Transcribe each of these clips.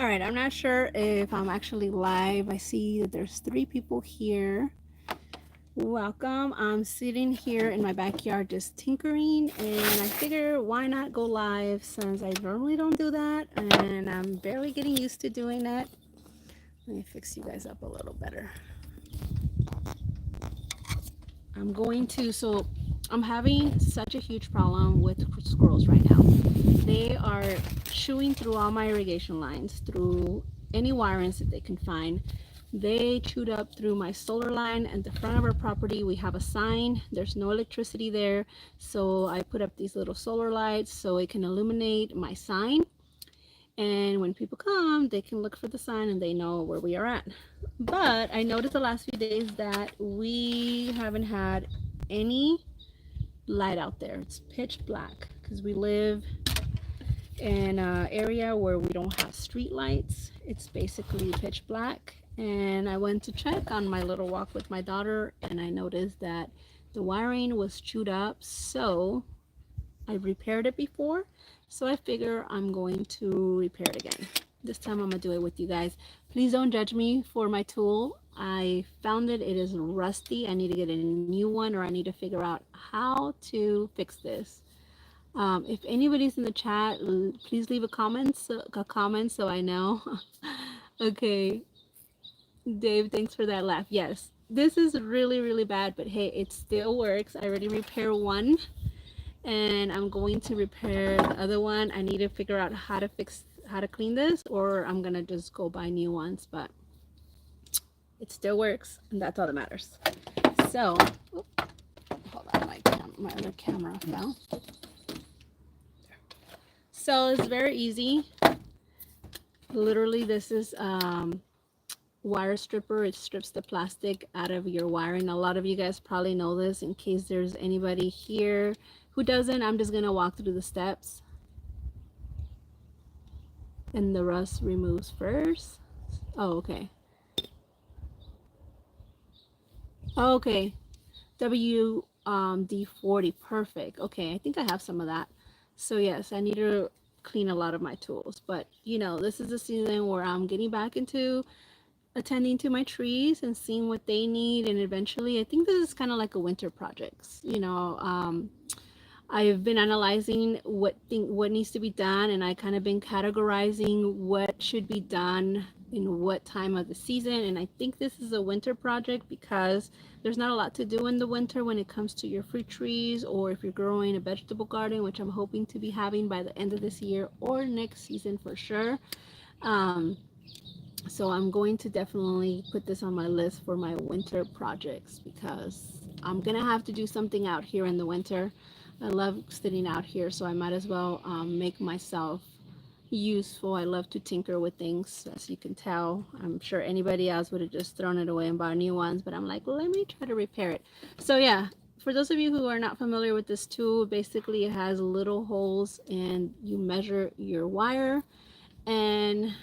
All right, I'm not sure if I'm actually live. I see that there's 3 people here. Welcome. I'm sitting here in my backyard just tinkering, and I figure why not go live since I normally don't do that, and I'm barely getting used to doing it. Let me fix you guys up a little better. I'm having such a huge problem with squirrels right now. They are chewing through all my irrigation lines, through any wirings that they can find. They chewed up through my solar line at the front of our property. We have a sign. There's no electricity there. So I put up these little solar lights so it can illuminate my sign. And when people come, they can look for the sign and they know where we are at. But I noticed the last few days that we haven't had any light out there. It's pitch black because we live in an area where we don't have street lights. It's basically pitch black. And I went to check on my little walk with my daughter, and I noticed that the wiring was chewed up. So I repaired it before, so I figure I'm going to repair it again. This time I'm gonna do it with you guys. Please don't judge me for my tool. I found it is rusty. I need to get a new one, or I need to figure out how to fix this. If anybody's in the chat, please leave a comment so I know. Okay, Dave, thanks for that laugh. Yes, this is really, really bad, but hey, it still works. I already repaired one, and I'm going to repair the other one. I need to figure out how to clean this, or I'm gonna just go buy new ones, but it still works, and that's all that matters. So, hold on, my other camera fell. So it's very easy. Literally, this is wire stripper. It strips the plastic out of your wiring. A lot of you guys probably know this. In case there's anybody here who doesn't, I'm just gonna walk through the steps. And the rust removes first. Oh, okay. Okay. WD-40. Perfect. Okay, I think I have some of that. So yes, I need to clean a lot of my tools. But you know, this is a season where I'm getting back into attending to my trees and seeing what they need, and eventually I think this is kind of like a winter project. I've been analyzing what needs to be done, and I kind of been categorizing what should be done in what time of the season. And I think this is a winter project because there's not a lot to do in the winter when it comes to your fruit trees, or if you're growing a vegetable garden, which I'm hoping to be having by the end of this year or next season for sure. Um, so I'm going to definitely put this on my list for my winter projects because I'm gonna have to do something out here in the winter. I love sitting out here, so I might as well make myself useful. I love to tinker with things, as you can tell. I'm sure anybody else would have just thrown it away and bought new ones, but I'm like, let me try to repair it. So yeah, for those of you who are not familiar with this tool, basically it has little holes and you measure your wire and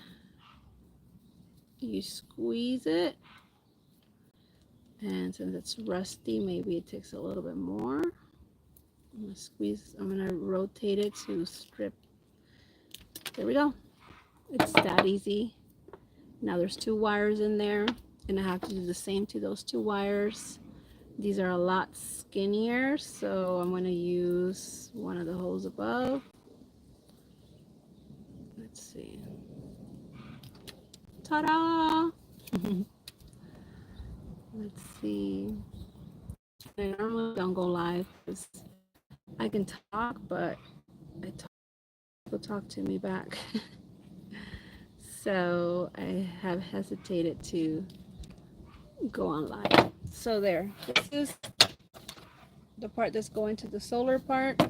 you squeeze it, and since it's rusty, maybe it takes a little bit more. I'm gonna rotate it to strip. There we go. It's that easy. Now there's 2 wires in there, and I have to do the same to those 2 wires. These are a lot skinnier, so I'm gonna use one of the holes above. Let's see. Ta-da! Let's see. I normally don't go live because I can talk, but people talk to me back. So I have hesitated to go on live. So there, this is the part that's going to the solar part.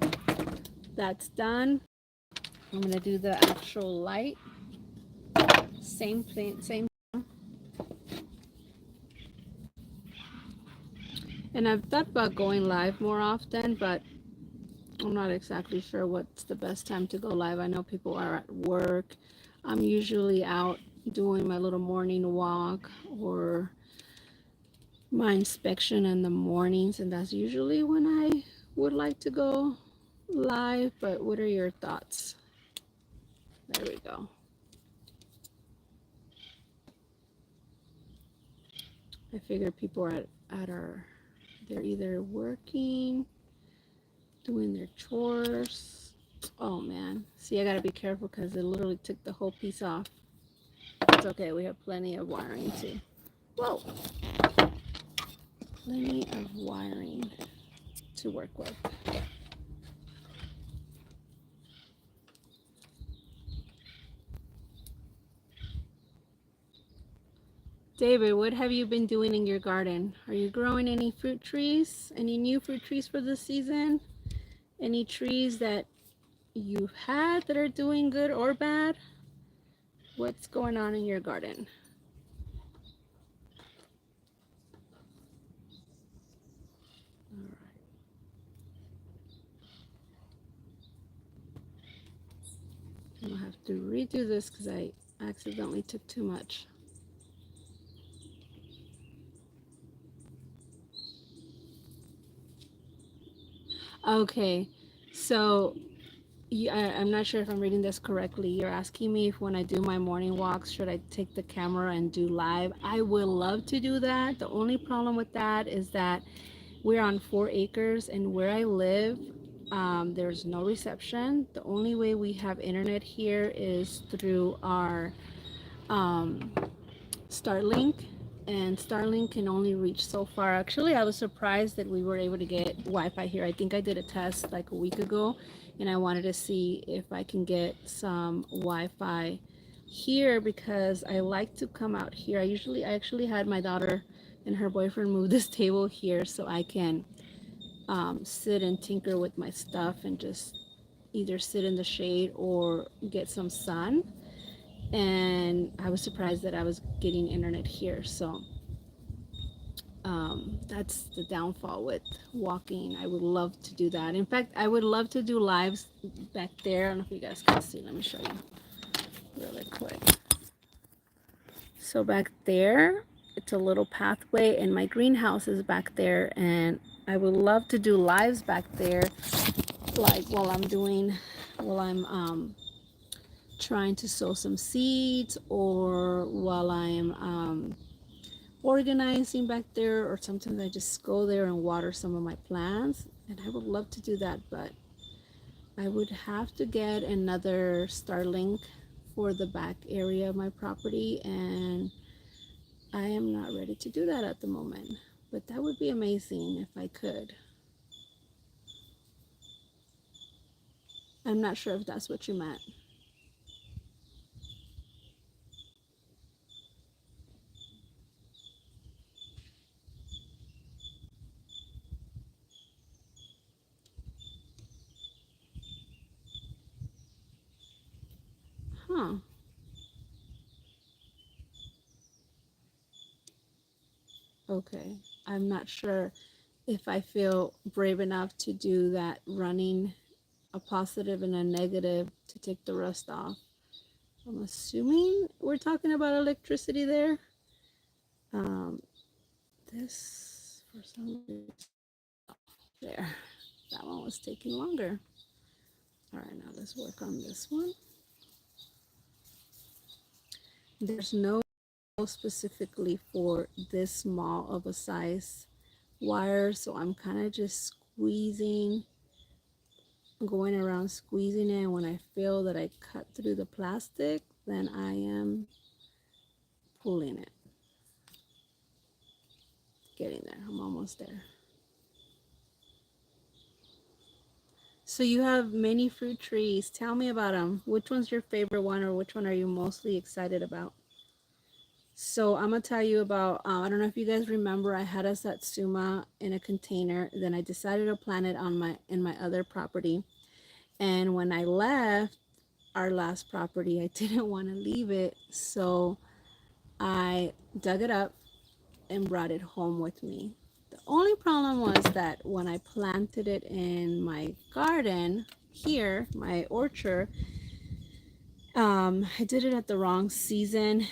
That's done. I'm gonna do the actual light. Same thing, same. And I've thought about going live more often, but I'm not exactly sure what's the best time to go live. I know people are at work. I'm usually out doing my little morning walk or my inspection in the mornings, and that's usually when I would like to go live. But what are your thoughts? There we go. I figure people are at our, they're either working, doing their chores. Oh man. See, I gotta be careful because it literally took the whole piece off. It's okay, we have plenty of wiring too. Whoa! Plenty of wiring to work with. David, what have you been doing in your garden? Are you growing any fruit trees? Any new fruit trees for this season? Any trees that you've had that are doing good or bad? What's going on in your garden? All right. I'm gonna have to redo this because I accidentally took too much. Okay, so I'm not sure if I'm reading this correctly. You're asking me if when I do my morning walks, should I take the camera and do live? I would love to do that. The only problem with that is that we're on 4 acres, and where I live, there's no reception. The only way we have internet here is through our um, Starlink, and Starlink can only reach so far. Actually, I was surprised that we were able to get Wi-Fi here. I think I did a test like a week ago, and I wanted to see if I can get some Wi-Fi here because I like to come out here. I actually had my daughter and her boyfriend move this table here so I can sit and tinker with my stuff and just either sit in the shade or get some sun. And I was surprised that I was getting internet here. So that's the downfall with walking. I would love to do that. In fact, I would love to do lives back there. I don't know if you guys can see. Let me show you really quick. So back there, it's a little pathway, and my greenhouse is back there. And I would love to do lives back there, like while I'm trying to sow some seeds, or while I'm organizing back there, or sometimes I just go there and water some of my plants. And I would love to do that, but I would have to get another Starlink for the back area of my property, and I am not ready to do that at the moment. But that would be amazing if I could. I'm not sure if that's what you meant. Huh. Okay. I'm not sure if I feel brave enough to do that, running a positive and a negative to take the rust off. I'm assuming we're talking about electricity there. Um, this, for some reason, there. That one was taking longer. All right, now let's work on this one. There's no specifically for this small of a size wire, so I'm kind of just squeezing, going around squeezing it. When I feel that I cut through the plastic, then I am pulling it. Getting there. I'm almost there. So you have many fruit trees. Tell me about them. Which one's your favorite one, or which one are you mostly excited about? So I'm gonna tell you about. I don't know if you guys remember. I had a satsuma in a container. Then I decided to plant it on my other property. And when I left our last property, I didn't want to leave it, so I dug it up and brought it home with me. The only problem was that when I planted it in my garden here, my orchard, I did it at the wrong season.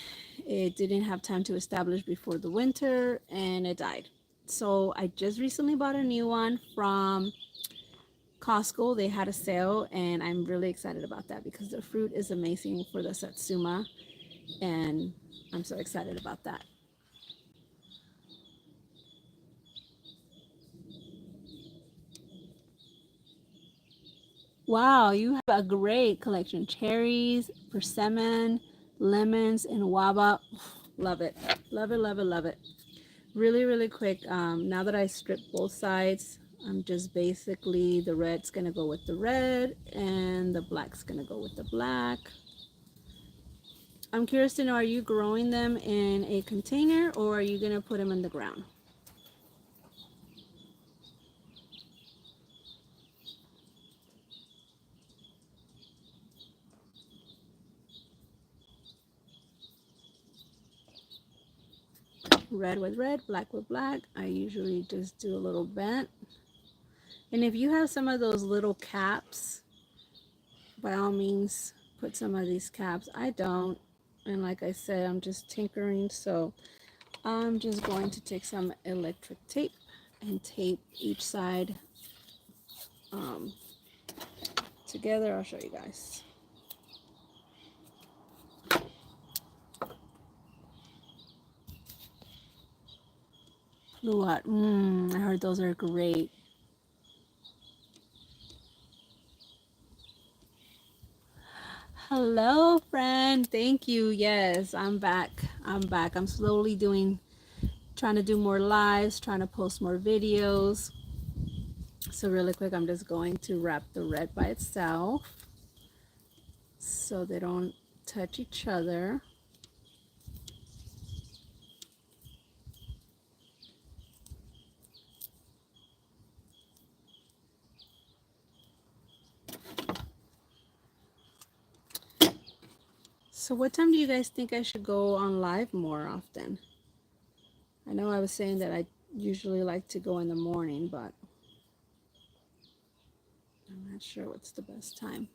It didn't have time to establish before the winter, and it died. So I just recently bought a new one from Costco. They had a sale, and I'm really excited about that because the fruit is amazing for the satsuma, and I'm so excited about that. Wow, you have a great collection. Cherries, persimmon, lemons, and guava. Love it. Love it, love it, love it. Really, really quick. Now that I stripped both sides, I'm just basically, the red's gonna go with the red and the black's gonna go with the black. I'm curious to know, are you growing them in a container or are you gonna put them in the ground? Red with red, black with black. I usually just do a little bent. And if you have some of those little caps, by all means, put some of these caps. I don't. And like I said, I'm just tinkering. So I'm just going to take some electric tape and tape each side um, together. I'll show you guys. What? I heard those are great. Hello, friend. Thank you. Yes, I'm back. I'm back. I'm slowly trying to do more lives, trying to post more videos. So really quick, I'm just going to wrap the red by itself so they don't touch each other. So what time do you guys think I should go on live more often? I know I was saying that I usually like to go in the morning, but I'm not sure what's the best time.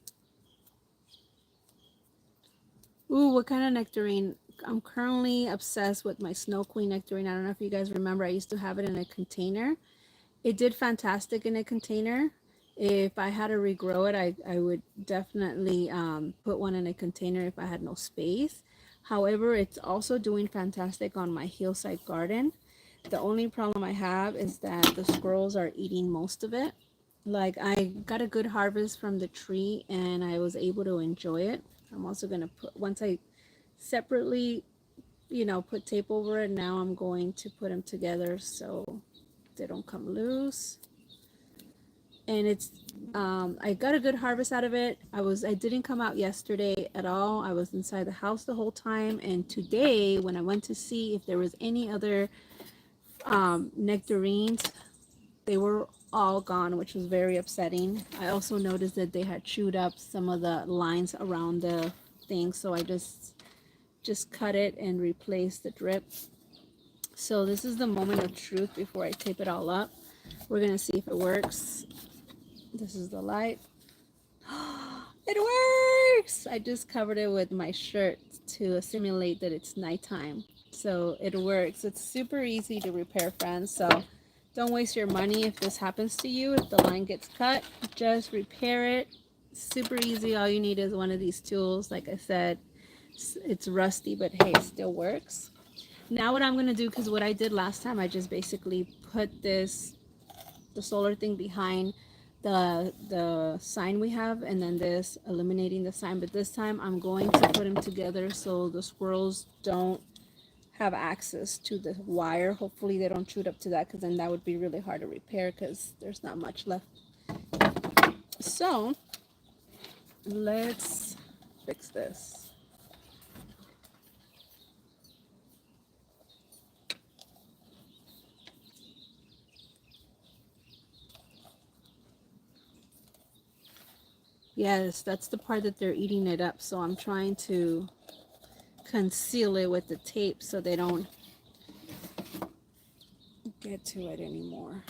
Ooh, what kind of nectarine? I'm currently obsessed with my Snow Queen nectarine. I don't know if you guys remember, I used to have it in a container. It did fantastic in a container. If I had to regrow it, I would definitely put one in a container if I had no space. However, it's also doing fantastic on my hillside garden. The only problem I have is that the squirrels are eating most of it. Like, I got a good harvest from the tree and I was able to enjoy it. I'm also going to put, once I separately, put tape over it, now I'm going to put them together so they don't come loose. And it's I got a good harvest out of it. I didn't come out yesterday at all. I was inside the house the whole time, and today when I went to see if there was any other nectarines, they were all gone, which was very upsetting. I also noticed that they had chewed up some of the lines around the thing, so I just cut it and replaced the drip. So this is the moment of truth before I tape it all up. We're gonna see if it works. This is the light. It works! I just covered it with my shirt to simulate that it's nighttime. So it works. It's super easy to repair, friends. So don't waste your money if this happens to you. If the line gets cut, just repair it. Super easy. All you need is one of these tools. Like I said, it's rusty, but hey, it still works. Now what I'm going to do, because what I did last time, I just basically put the solar thing behind the sign we have, and then this eliminating the sign. But this time I'm going to put them together so the squirrels don't have access to the wire. Hopefully they don't chew it up to that, because then that would be really hard to repair because there's not much left. So let's fix this. Yes, that's the part that they're eating it up. So I'm trying to conceal it with the tape so they don't get to it anymore.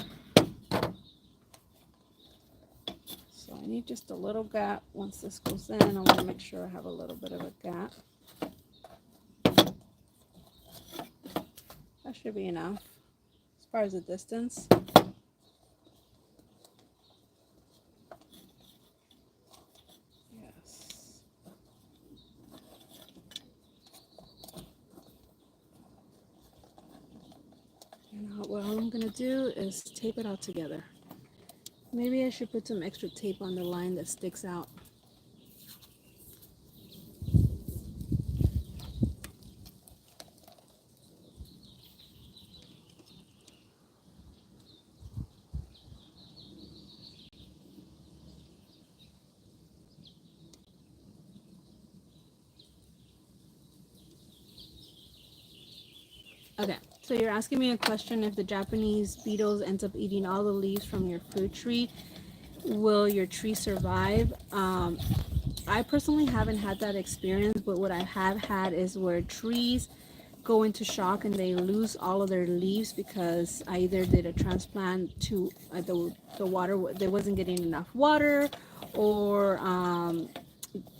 So I need just a little gap. Once this goes in, I want to make sure I have a little bit of a gap. That should be enough as far as the distance. Yes. And what I'm going to do is tape it all together. Maybe I should put some extra tape on the line that sticks out. Okay, so you're asking me a question: if the Japanese beetles ends up eating all the leaves from your fruit tree, will your tree survive? I personally haven't had that experience, but what I have had is where trees go into shock and they lose all of their leaves because I either did a transplant to the water, they wasn't getting enough water, or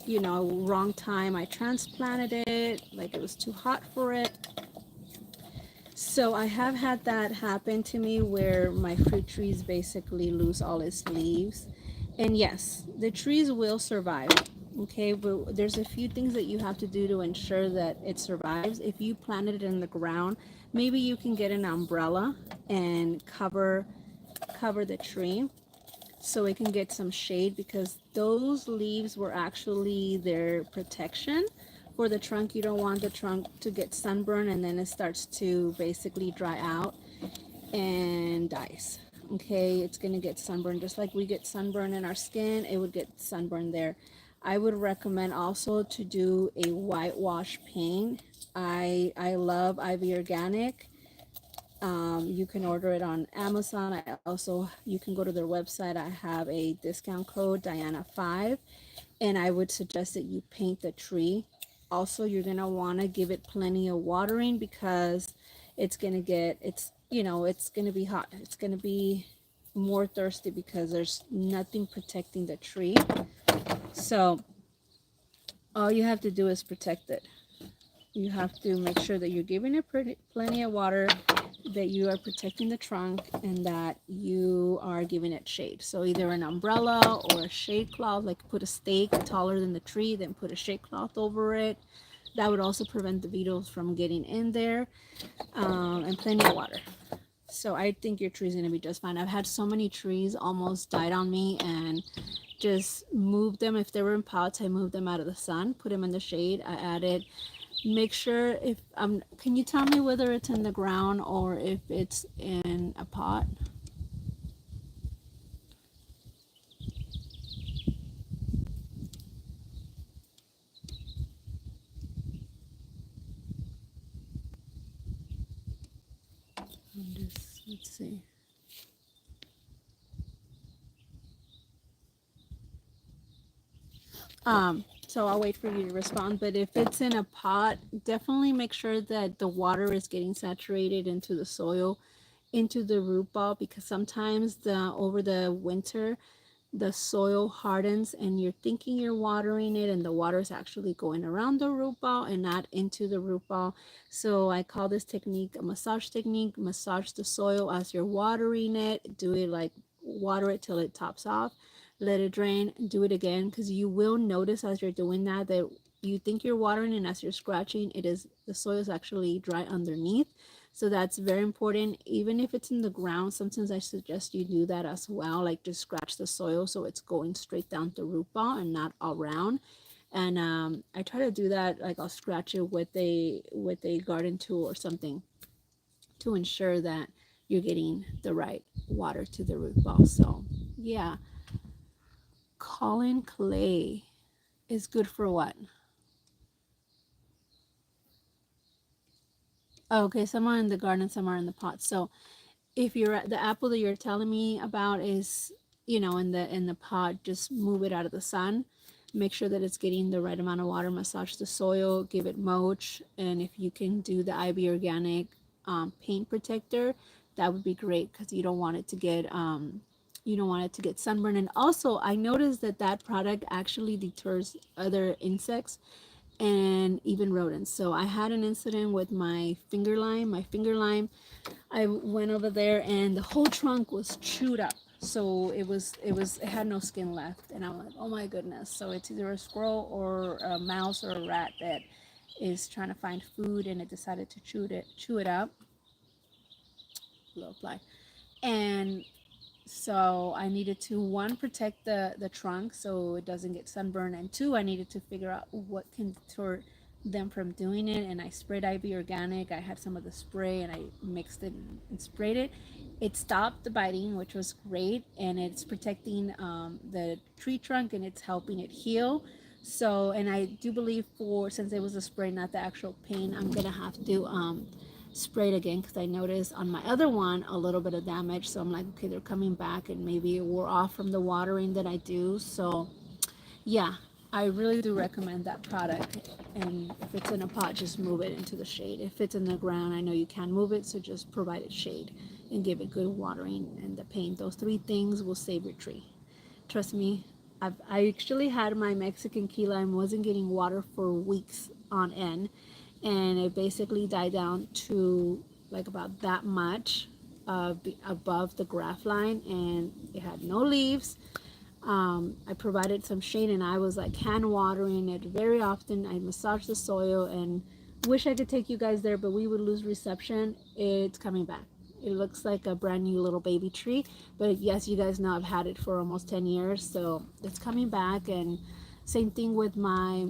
wrong time I transplanted it, like it was too hot for it. So I have had that happen to me where my fruit trees basically lose all its leaves. And yes, the trees will survive. Okay, but there's a few things that you have to do to ensure that it survives. If you planted it in the ground, maybe you can get an umbrella and cover the tree so it can get some shade, because those leaves were actually their protection for the trunk. You don't want the trunk to get sunburned and then it starts to basically dry out and dies. Okay, it's gonna get sunburned just like we get sunburn in our skin. It would get sunburned there. I would recommend also to do a whitewash paint. I love Ivy Organic. You can order it on Amazon. I also, you can go to their website. I have a discount code Diana5, and I would suggest that you paint the tree. Also, you're gonna want to give it plenty of watering because it's gonna be hot. It's gonna be more thirsty because there's nothing protecting the tree. So all you have to do is protect it. You have to make sure that you're giving it plenty of water, that you are protecting the trunk, and that you are giving it shade. So either an umbrella or a shade cloth, like put a stake taller than the tree, then put a shade cloth over it. That would also prevent the beetles from getting in there, and plenty of water. So I think your tree's gonna be just fine. I've had so many trees almost died on me, and just moved them. If they were in pots, I moved them out of the sun, put them in the shade. I added, make sure if can you tell me whether it's in the ground or if it's in a pot? Let's see. So I'll wait for you to respond, but if it's in a pot, definitely make sure that the water is getting saturated into the soil, into the root ball, because sometimes the over the winter the soil hardens and you're thinking you're watering it and the water is actually going around the root ball and not into the root ball. So I call this technique a massage technique. Massage the soil as you're watering it. Do it like water it till it tops off, let it drain, do it again, because you will notice as you're doing that that you think you're watering, and as you're scratching, it is, the soil is actually dry underneath. So that's very important. Even if it's in the ground, sometimes I suggest you do that as well. Like just scratch the soil so it's going straight down the root ball and not around. And I try to do that. Like I'll scratch it with a garden tool or something to ensure that you're getting the right water to the root ball. So yeah, Colin clay is good for what? Oh, okay, some are in the garden, some are in the pot. So if you're the apple that you're telling me about is, in the pot, just move it out of the sun, make sure that it's getting the right amount of water, massage the soil, give it mulch, and if you can do the IB organic paint protector, that would be great, because you don't want it to get sunburned. And also I noticed that that product actually deters other insects and even rodents. So I had an incident with my finger lime. I went over there and the whole trunk was chewed up. So it had no skin left, and I'm like, oh my goodness. So it's either a squirrel or a mouse or a rat that is trying to find food, and it decided to chew it up. Low fly. And So I needed to, one, protect the trunk so it doesn't get sunburned, and two, I needed to figure out what can deter them from doing it. And I sprayed IV Organic. I had some of the spray and I mixed it and sprayed it. It stopped the biting, which was great, and it's protecting the tree trunk and it's helping it heal. So, and I do believe, for since it was a spray, not the actual paint, I'm gonna have to spray it again, because I noticed on my other one a little bit of damage. So I'm like, okay, they're coming back, and maybe it wore off from the watering that I do. So yeah, I really do recommend that product. And if it's in a pot, just move it into the shade. If it's in the ground, I know you can move it, so just provide it shade and give it good watering and the paint. Those three things will save your tree. Trust me, I actually had my Mexican key lime, wasn't getting water for weeks on end, and it basically died down to like about that much above the graft line, and it had no leaves. I provided some shade, and I was like hand watering it very often. I massaged the soil, and wish I could take you guys there, but we would lose reception. It's coming back. It looks like a brand new little baby tree, but yes, you guys know I've had it for almost 10 years, so it's coming back. And same thing with my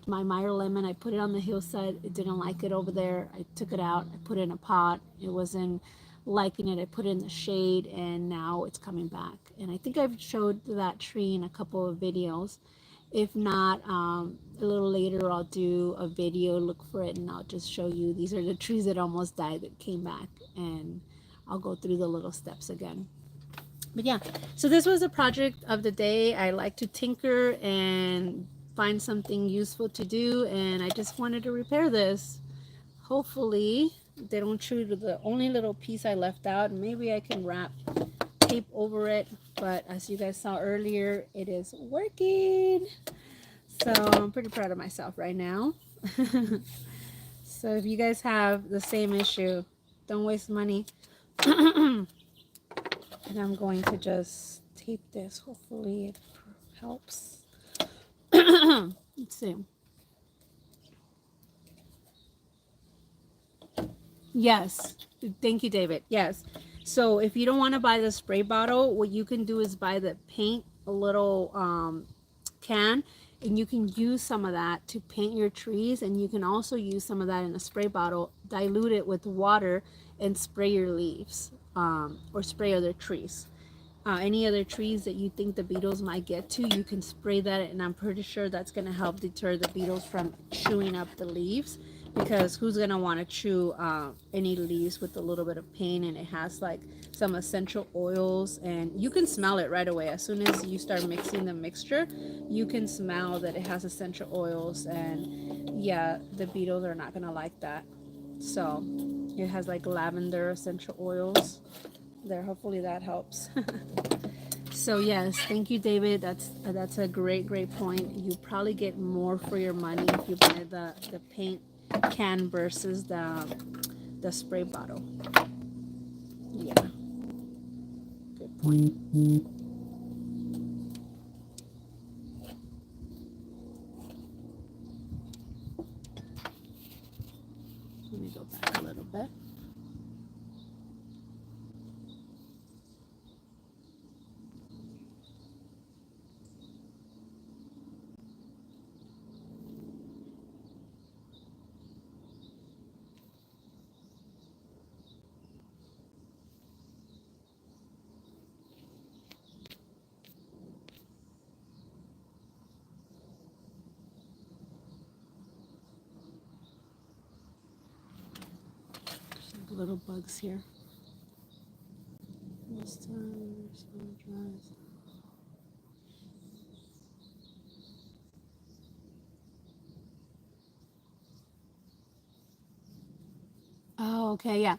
Meyer lemon. I put it on the hillside. It didn't like it over there. I took it out. I put it in a pot. It wasn't liking it. I put it in the shade, and now it's coming back. And I think I've showed that tree in a couple of videos. If not, a little later I'll do a video, look for it, and I'll just show you. These are the trees that almost died that came back, and I'll go through the little steps again. But yeah, so this was a project of the day. I like to tinker and find something useful to do, and I just wanted to repair this. Hopefully they don't chew to the only little piece I left out. Maybe I can wrap tape over it, but as you guys saw earlier, it is working. So I'm pretty proud of myself right now. So if you guys have the same issue, don't waste money. And I'm going to just tape this. Hopefully it helps. Let's see. Yes. Thank you, David. Yes. So if you don't want to buy the spray bottle, what you can do is buy the paint, a little can, and you can use some of that to paint your trees. And you can also use some of that in a spray bottle, dilute it with water, and spray your leaves, or spray other trees. Any other trees that you think the beetles might get to, you can spray that, and I'm pretty sure that's going to help deter the beetles from chewing up the leaves, because who's going to want to chew any leaves with a little bit of paint? And it has like some essential oils, and you can smell it right away. As soon as you start mixing the mixture, you can smell that it has essential oils, and yeah, the beetles are not going to like that. So it has like lavender essential oils there. Hopefully that helps. So yes, thank you, David. That's a great point. You probably get more for your money if you buy the paint can versus the spray bottle. Yeah, good point. Let me go back a little bit. There's little bugs here. This time, oh, okay, yeah.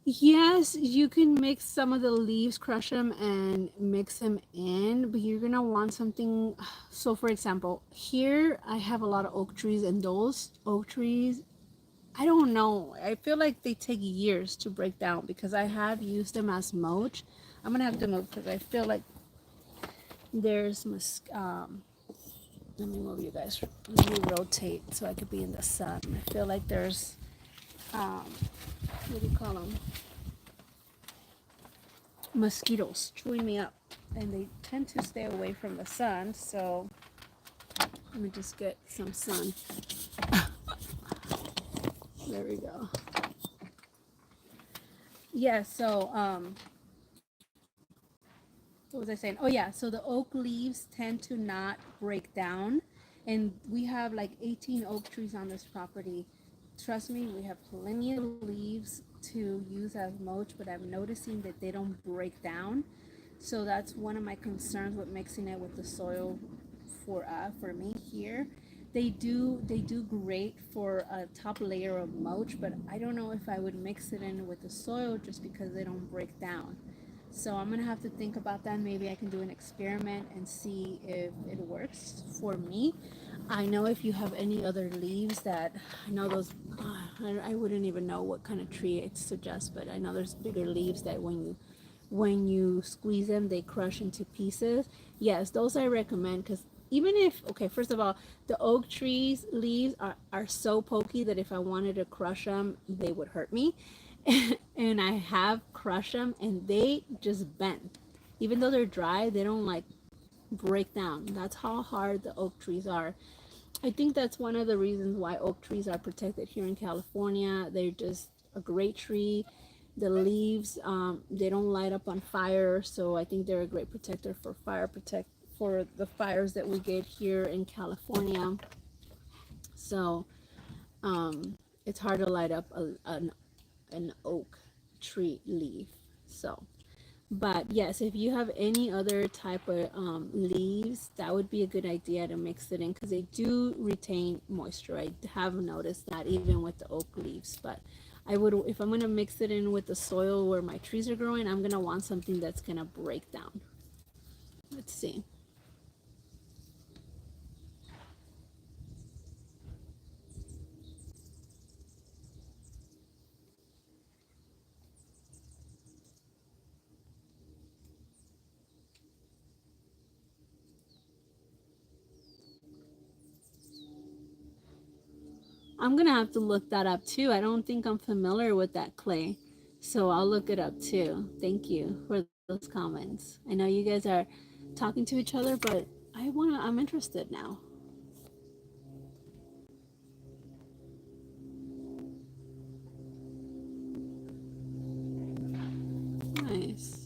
Yes, you can mix some of the leaves, crush them, and mix them in, but you're gonna want something. So, for example, here I have a lot of oak trees, and those oak trees, I don't know. I feel like they take years to break down, because I have used them as mulch. I'm gonna have to move because I feel like there's let me move you guys. Let me rotate so I could be in the sun. I feel like there's what do you call them? mosquitoes chewing me up, and they tend to stay away from the sun. So let me just get some sun. There we go. Yeah, so what was I saying? Oh yeah, so the oak leaves tend to not break down, and we have like 18 oak trees on this property. Trust me, we have plenty of leaves to use as mulch, but I'm noticing that they don't break down. So that's one of my concerns with mixing it with the soil for me here. They do great for a top layer of mulch, but I don't know if I would mix it in with the soil just because they don't break down. So I'm gonna have to think about that. Maybe I can do an experiment and see if it works for me. I know if you have any other leaves that I know those I wouldn't even know what kind of tree it suggests, but I know there's bigger leaves that when you squeeze them they crush into pieces. Yes, those I recommend, because even if, okay, first of all, the oak trees leaves are so pokey that if I wanted to crush them they would hurt me. And I have crushed them and they just bend. Even though they're dry, they don't like break down. That's how hard the oak trees are. I think that's one of the reasons why oak trees are protected here in California. They're just a great tree. The leaves, they don't light up on fire, so I think they're a great protector for for the fires that we get here in California. So it's hard to light up an oak tree leaf. So, but yes, if you have any other type of leaves, that would be a good idea to mix it in, because they do retain moisture. I have noticed that even with the oak leaves. But I would, if I'm gonna mix it in with the soil where my trees are growing, I'm gonna want something that's gonna break down. Let's see. I'm gonna have to look that up too. I don't think I'm familiar with that clay, so I'll look it up too. Thank you for those comments. I know you guys are talking to each other, but I'm interested now. Nice.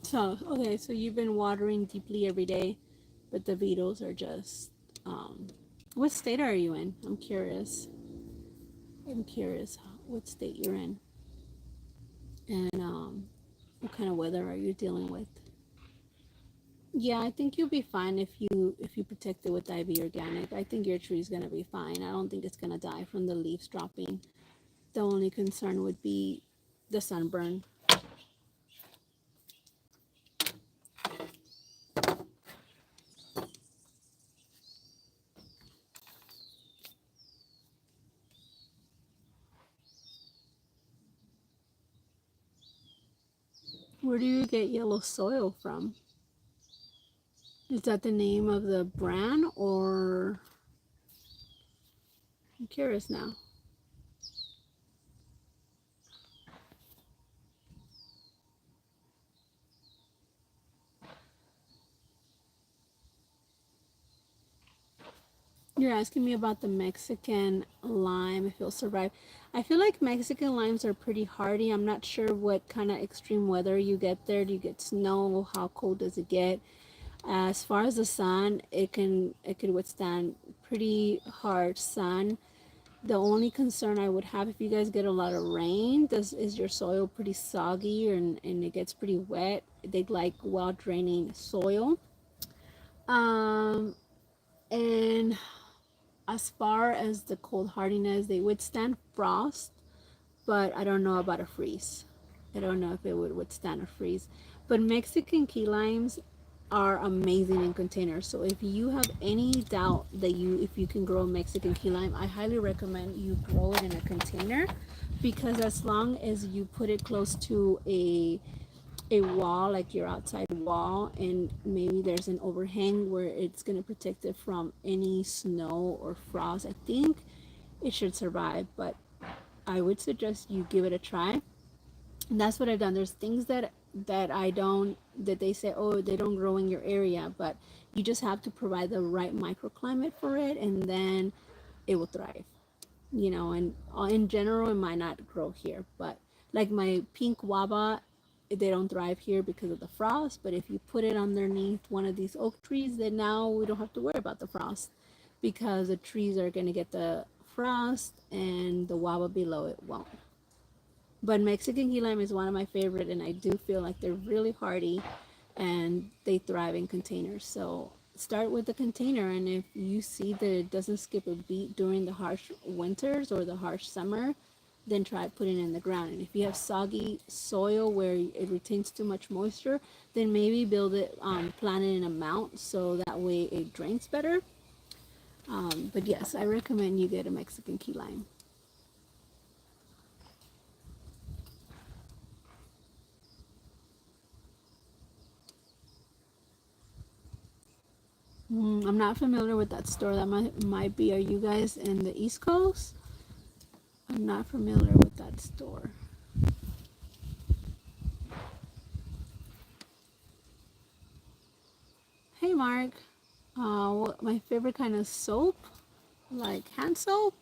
So, okay, so you've been watering deeply every day, but the beetles are just, um, what state are you in? I'm curious. I'm curious what state you're in, and what kind of weather are you dealing with? Yeah, I think you'll be fine if you protect it with IV organic. I think your tree's gonna be fine. I don't think it's gonna die from the leaves dropping. The only concern would be the sunburn. Where do you get yellow soil from? Is that the name of the brand, or I'm curious now. You're asking me about the Mexican lime, if it'll survive. I feel like Mexican limes are pretty hardy. I'm not sure what kind of extreme weather you get there. Do you get snow? How cold does it get? As far as the sun, it could withstand pretty hard sun. The only concern I would have, if you guys get a lot of rain, is your soil pretty soggy, and it gets pretty wet. They'd like well draining soil. Um, and as far as the cold hardiness, they withstand frost, but I don't know about a freeze. I don't know if it would withstand a freeze. But Mexican key limes are amazing in containers. So if you have any doubt that if you can grow a Mexican key lime, I highly recommend you grow it in a container, because as long as you put it close to a wall, like your outside wall, and maybe there's an overhang where it's going to protect it from any snow or frost, I think it should survive. But I would suggest you give it a try. And that's what I've done. There's things that I don't, that they say, oh, they don't grow in your area, but you just have to provide the right microclimate for it, and then it will thrive. And in general, it might not grow here, but like my pink waba, they don't thrive here because of the frost. But if you put it underneath one of these oak trees, then now we don't have to worry about the frost, because the trees are going to get the frost and the waba below it won't. But Mexican key lime is one of my favorite, and I do feel like they're really hardy and they thrive in containers. So start with the container, and if you see that it doesn't skip a beat during the harsh winters or the harsh summer, then try putting it in the ground. And if you have soggy soil where it retains too much moisture, then maybe build it, plant it in a mount so that way it drains better. But yes, I recommend you get a Mexican key lime. I'm not familiar with that store. That might be. Are you guys in the East Coast? I'm not familiar with that store. Hey, Mark. What my favorite kind of soap? Like hand soap?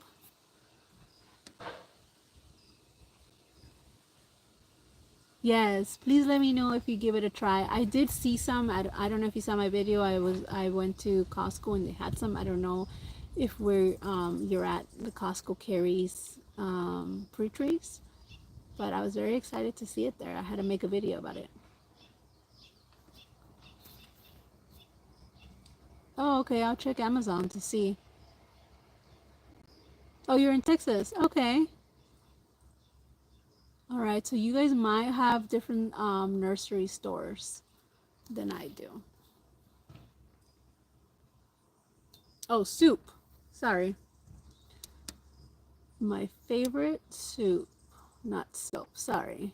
Yes. Please let me know if you give it a try. I did see some. I don't know if you saw my video. I went to Costco and they had some. I don't know if you're at the Costco carries pre-trees, but I was very excited to see it there. I had to make a video about it. Oh, okay. I'll check Amazon to see. Oh, you're in Texas. Okay. All right. So you guys might have different nursery stores than I do. Oh, soup. Sorry. My favorite soup, not soap. Sorry.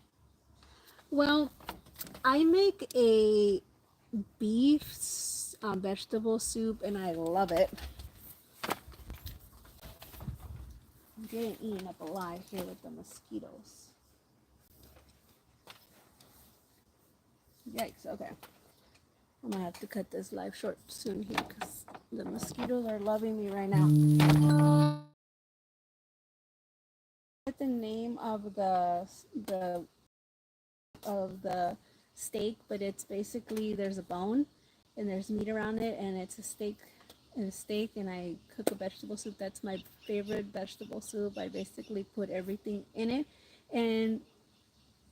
Well, I make a beef vegetable soup and I love it. I'm getting eaten up alive here with the mosquitoes. Yikes. Okay. I'm gonna have to cut this live short soon here because the mosquitoes are loving me right now. What the name of the steak, but it's basically there's a bone and there's meat around it, and it's a steak, and I cook a vegetable soup. That's my favorite vegetable soup. I basically put everything in it, and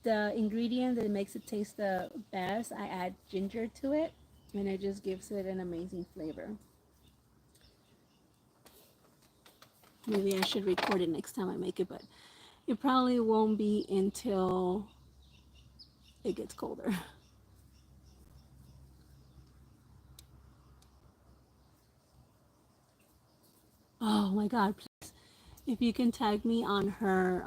the ingredient that makes it taste the best, I add ginger to it, and it just gives it an amazing flavor. Maybe I should record it next time I make it, but it probably won't be until it gets colder. Oh my God, please. If you can tag me on her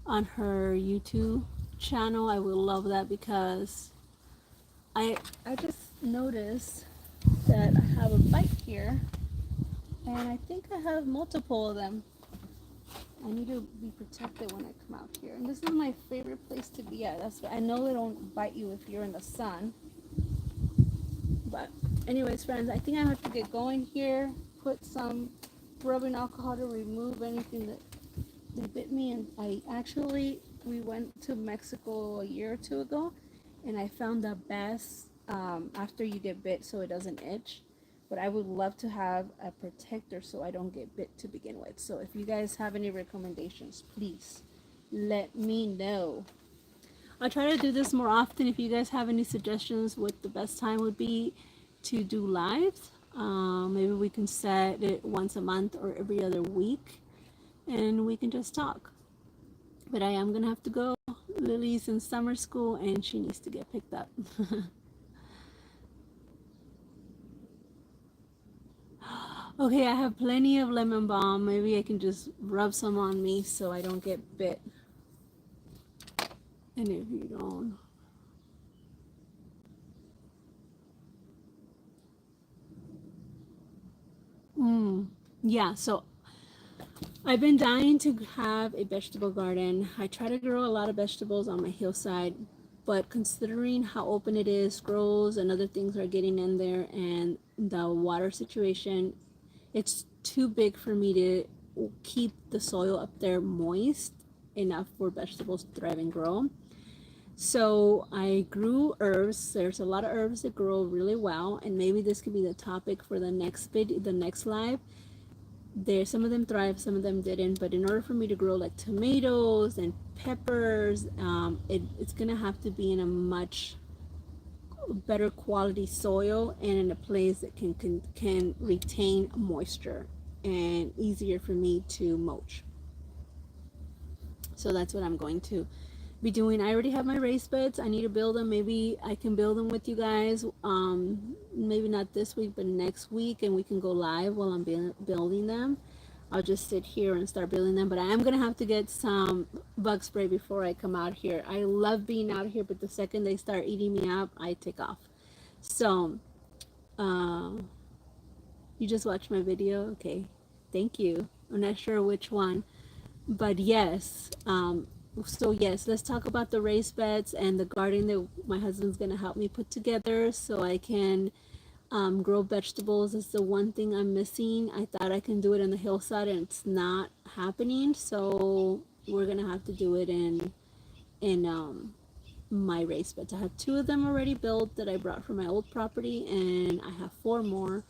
YouTube channel, I will love that, because I just noticed that I have a bite here, and I think I have multiple of them. I need to be protected when I come out here, and this is my favorite place to be at. That's I know they don't bite you if you're in the sun, but anyways, friends, I think I have to get going here. Put some rubbing alcohol to remove anything that they bit me. And we went to Mexico a year or two ago, and I found the best after you get bit so it doesn't itch. But I would love to have a protector so I don't get bit to begin with. So if you guys have any recommendations, please let me know. I'll try to do this more often. If you guys have any suggestions what the best time would be to do lives, maybe we can set it once a month or every other week, and we can just talk. But I am gonna have to go. Lily's in summer school and she needs to get picked up. Okay, I have plenty of lemon balm. Maybe I can just rub some on me so I don't get bit. And if you don't, Yeah, so I've been dying to have a vegetable garden. I try to grow a lot of vegetables on my hillside, but considering how open it is, squirrels and other things are getting in there, and the water situation, it's too big for me to keep the soil up there moist enough for vegetables to thrive and grow. So I grew herbs. There's a lot of herbs that grow really well, and maybe this could be the topic for the next live. There, some of them thrived, some of them didn't. But in order for me to grow like tomatoes and peppers, it's gonna have to be in a much better quality soil and in a place that can retain moisture and easier for me to mulch. So that's what I'm going to be doing. I already have my raised beds. I need to build them. Maybe I can build them with you guys. Maybe not this week, but next week, and we can go live while I'm building them. I'll just sit here and start building them. But I am gonna have to get some bug spray before I come out here. I love being out here, but the second they start eating me up, I take off. So, uh, you just watched my video? Okay, thank you. I'm not sure which one, but yes. So yes, let's talk about the raised beds and the garden that my husband's gonna help me put together so I can grow vegetables. Is the one thing I'm missing. I thought I can do it in the hillside and it's not happening. So we're gonna have to do it in my raised beds. I have two of them already built that I brought from my old property, and I have four more.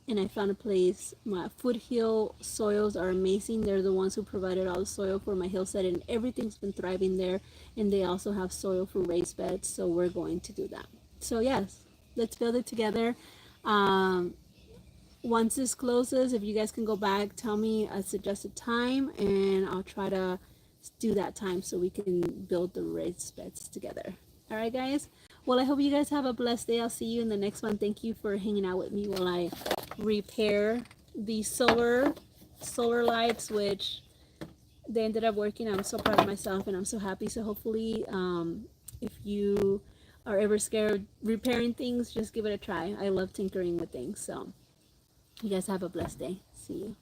And I found a place. My foothill soils are amazing. They're the ones who provided all the soil for my hillside, and everything's been thriving there. And they also have soil for raised beds, so we're going to do that. So yes, let's build it together. Um, Once this closes, if you guys can go back, tell me a suggested time, and I'll try to do that time so we can build the raised beds together. All right, guys. Well, I hope you guys have a blessed day. I'll see you in the next one. Thank you for hanging out with me while I repair the solar lights, which they ended up working. I'm so proud of myself, and I'm so happy. So hopefully, if you are ever scared repairing things, just give it a try. I love tinkering with things. So you guys have a blessed day. See you.